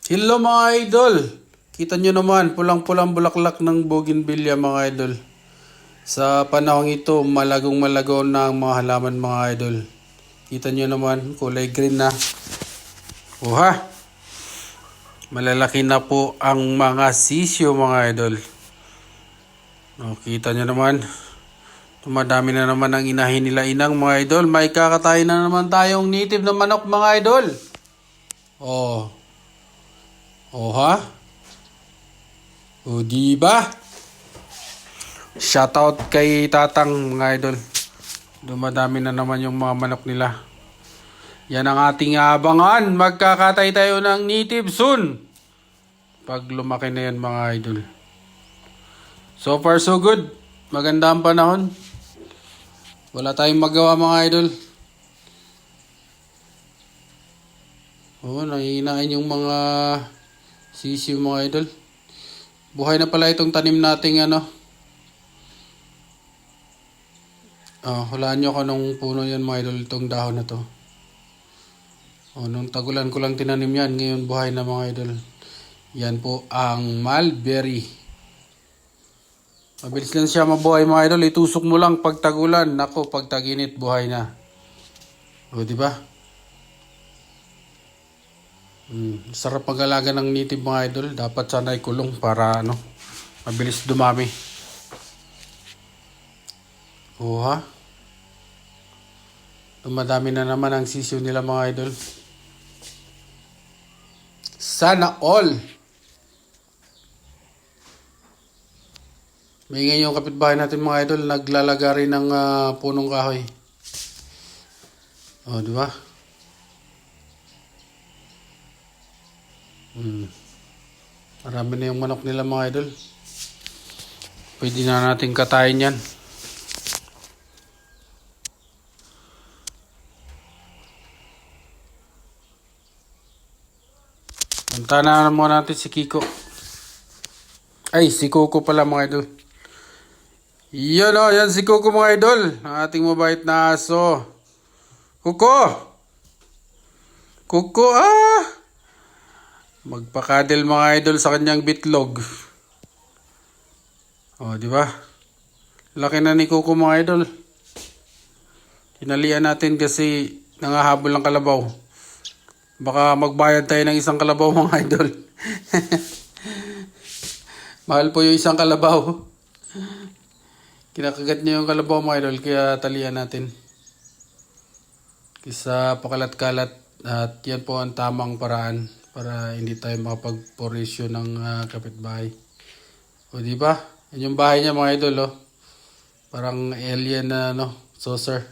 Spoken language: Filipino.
Hello mga idol! Kita nyo naman, pulang-pulang bulaklak ng bougainvillea mga idol. Sa panahong ito, malagong-malago na ang mga halaman mga idol. Kita nyo naman, kulay green na. Oha! Malalaki na po ang mga sisyo mga idol. O, kita nyo naman, tumadami na naman ang inahin nila inang mga idol. May kakatayin na naman tayong native na manok mga idol. Oh. Oha? O diba? Shoutout kay Tatang mga idol. Dumadami na naman yung mga manok nila. Yan ang ating abangan. Magkakatay tayo ng native soon. Pag lumaki na yan mga idol. So far so good. Maganda ang panahon. Wala tayong magawa mga idol. Oo, nangihinain yung mga sisiw mga idol. Buhay na pala itong tanim nating ano. Hulaan nyo ako nung puno yan mga idol. Itong dahon na to. Nung tagulan ko lang tinanim yan. Ngayon buhay na mga idol. Yan po ang mulberry. Mabilis lang siya mabuhay mga idol. Itusok mo lang pag tagulan. Nako, pag taginit buhay na. O diba? Sarap mag-alaga ng native mga idol. Dapat sana ikulong para mabilis dumami. Oha. Dumadami na naman ang sisiw nila mga idol. Sana all. May ngayon yung kapitbahay natin mga idol. Naglalaga rin ng punong kahoy. O diba? Marami na yung manok nila mga idol. Pwede na natin katayin yan. Punta na muna natin si Kiko. Ay, si Coco pala mga idol. Yan si Coco mga idol. Ang ating mabait na aso. Coco! Coco magpakadel mga idol sa kanyang bitlog. O, di ba? Laki na ni Coco mga idol. Hinalian natin kasi nangahabol ng kalabaw. Baka magbayad tayo ng isang kalabaw mga idol. Mahal po yung isang kalabaw. Kinakagat niya yung kalabaw mga idol, kaya talian natin. Kisa pakalat-kalat, at yan po ang tamang paraan para hindi tayo makapagporisyo ng kapitbahay. O diba? Yan yung bahay niya mga idol. Parang alien na saucer.